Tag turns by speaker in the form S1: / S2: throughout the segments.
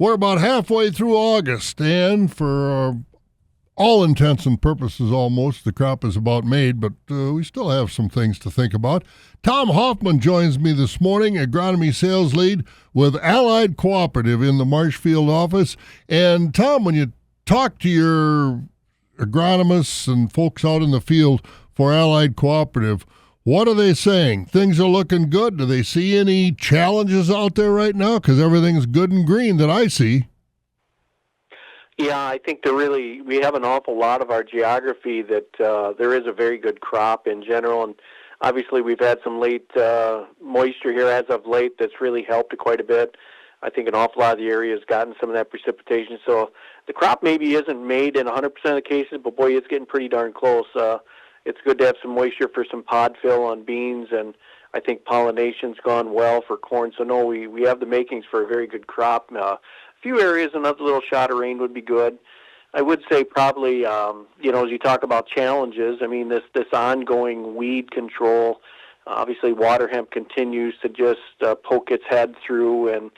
S1: We're about halfway through August, and for all intents and purposes almost, the crop is about made, but we still have some things to think about. Tom Hoffman joins me this morning, Agronomy Sales Lead with Allied Cooperative in the Marshfield office. And Tom, when you talk to your agronomists and folks out in the field for Allied Cooperative, what are they saying? Things are looking good. Do they see any challenges out there right now? Because everything's good and green that I see.
S2: Yeah, I think we have an awful lot of our geography that there is a very good crop in general, and obviously we've had some late moisture here as of late that's really helped it quite a bit. I think an awful lot of the area has gotten some of that precipitation, so the crop maybe isn't made in 100% of the cases, but boy, it's getting pretty darn close. It's good to have some moisture for some pod fill on beans, and I think pollination's gone well for corn. So no, we have the makings for a very good crop. A few areas, another little shot of rain would be good. I would say probably, as you talk about challenges, I mean, this ongoing weed control, obviously water hemp continues to just poke its head through, and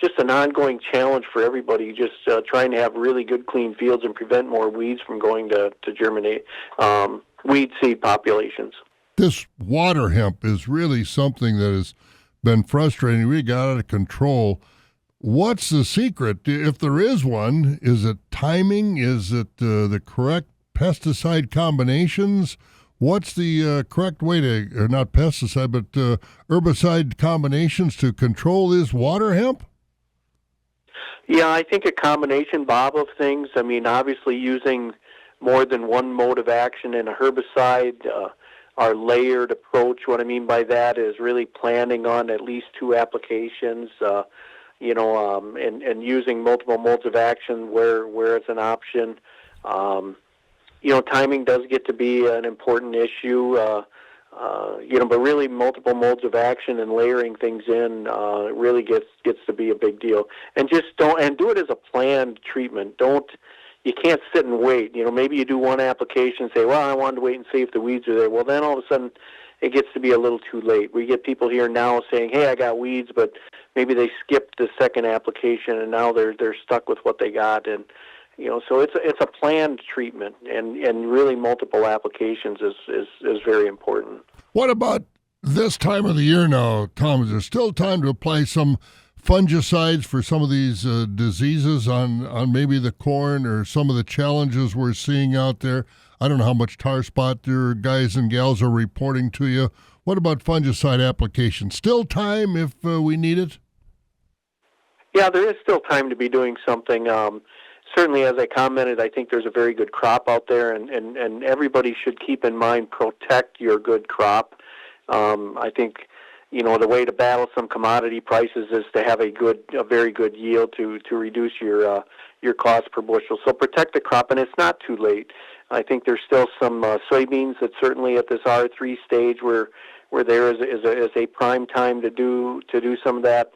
S2: just an ongoing challenge for everybody, just trying to have really good, clean fields and prevent more weeds from going to germinate weed seed populations.
S1: This water hemp is really something that has been frustrating. We got out of control. What's the secret? If there is one, is it timing? Is it the correct pesticide combinations? What's the correct way to, or not pesticide, but herbicide combinations to control this water hemp?
S2: Yeah, I think a combination, Bob, of things. I mean, obviously using more than one mode of action in a herbicide, our layered approach. What I mean by that is really planning on at least two applications, and using multiple modes of action where it's an option. Timing does get to be an important issue, but really multiple modes of action and layering things in really gets to be a big deal. And just do it as a planned treatment. You can't sit and wait. Maybe you do one application and say, well, I wanted to wait and see if the weeds are there. Well, then all of a sudden it gets to be a little too late. We get people here now saying, hey, I got weeds, but maybe they skipped the second application and now they're stuck with what they got. And so it's a planned treatment, and really multiple applications is very important.
S1: What about this time of the year now, Tom? Is there still time to apply some fungicides for some of these diseases on maybe the corn or some of the challenges we're seeing out there? I don't know how much tar spot your guys and gals are reporting to you. What about fungicide application? Still time if we need it?
S2: Yeah, there is still time to be doing something. Certainly, as I commented, I think there's a very good crop out there, and everybody should keep in mind, protect your good crop. I think, the way to battle some commodity prices is to have a very good yield to reduce your cost per bushel. So protect the crop, and it's not too late. I think there's still some soybeans that certainly at this R3 stage where there is a prime time to do some of that.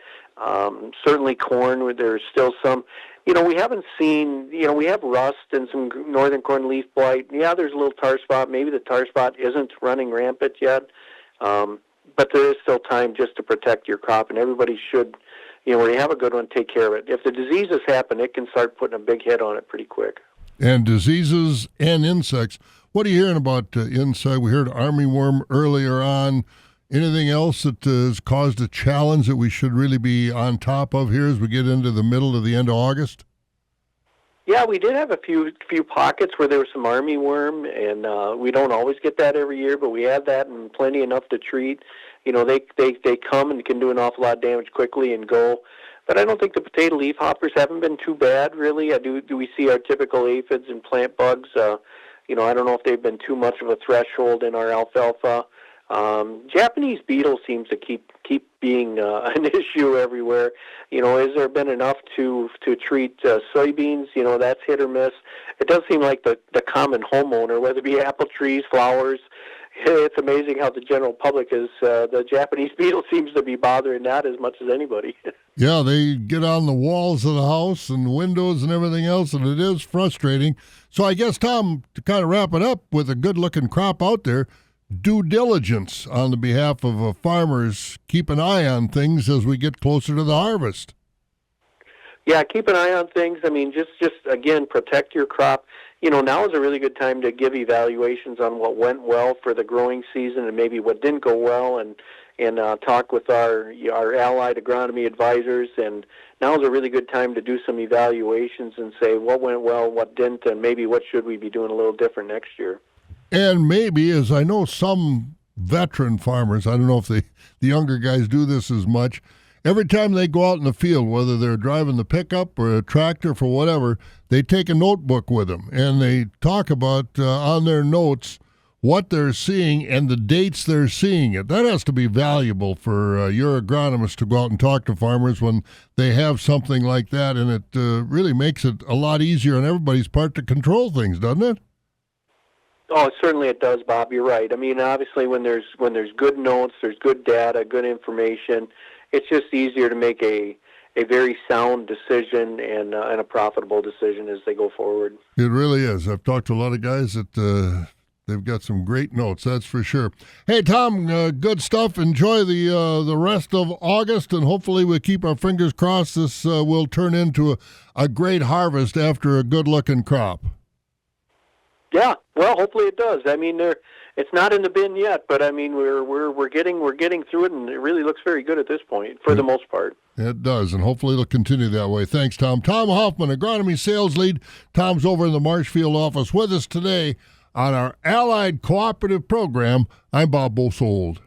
S2: Certainly corn, where there's still some. We haven't seen, we have rust and some northern corn leaf blight. Yeah, there's a little tar spot. Maybe the tar spot isn't running rampant yet. But there is still time just to protect your crop, and everybody should, when you have a good one, take care of it. If the diseases happen, it can start putting a big hit on it pretty quick.
S1: And diseases and insects. What are you hearing about insect? We heard armyworm earlier on. Anything else that has caused a challenge that we should really be on top of here as we get into the middle to the end of August?
S2: Yeah, we did have a few pockets where there was some armyworm, and we don't always get that every year, but we had that and plenty enough to treat. They come and can do an awful lot of damage quickly and go. But I don't think the potato leafhoppers haven't been too bad, really. Do we see our typical aphids and plant bugs? I don't know if they've been too much of a threshold in our alfalfa. Japanese beetle seems to keep being an issue everywhere. Has there been enough to treat soybeans? That's hit or miss. It does seem like the common homeowner, whether it be apple trees, flowers, it's amazing how the general public is. The Japanese beetle seems to be bothering that as much as anybody.
S1: Yeah, they get on the walls of the house and windows and everything else, and it is frustrating. So I guess, Tom, to kind of wrap it up with a good-looking crop out there, due diligence on the behalf of farmers. Keep an eye on things as we get closer to the harvest.
S2: Yeah, keep an eye on things. I mean, just again, protect your crop. Now is a really good time to give evaluations on what went well for the growing season and maybe what didn't go well, and talk with our allied agronomy advisors. And now is a really good time to do some evaluations and say what went well, what didn't, and maybe what should we be doing a little different next year.
S1: And maybe, as I know some veteran farmers, I don't know if the younger guys do this as much, every time they go out in the field, whether they're driving the pickup or a tractor for whatever, they take a notebook with them, and they talk about on their notes what they're seeing and the dates they're seeing it. That has to be valuable for your agronomist to go out and talk to farmers when they have something like that, and it really makes it a lot easier on everybody's part to control things, doesn't it?
S2: Oh, certainly it does, Bob. You're right. I mean, obviously, when there's good notes, there's good data, good information, it's just easier to make a very sound decision and a profitable decision as they go forward.
S1: It really is. I've talked to a lot of guys that they've got some great notes, that's for sure. Hey, Tom, good stuff. Enjoy the rest of August, and hopefully we keep our fingers crossed this will turn into a great harvest after a good-looking crop.
S2: Yeah, well, hopefully it does. I mean, it's not in the bin yet, but I mean, we're getting through it, and it really looks very good at this point for the most part.
S1: It does, and hopefully it'll continue that way. Thanks, Tom. Tom Hoffman, Agronomy Sales Lead. Tom's over in the Marshfield office with us today on our Allied Cooperative program. I'm Bob Bosold.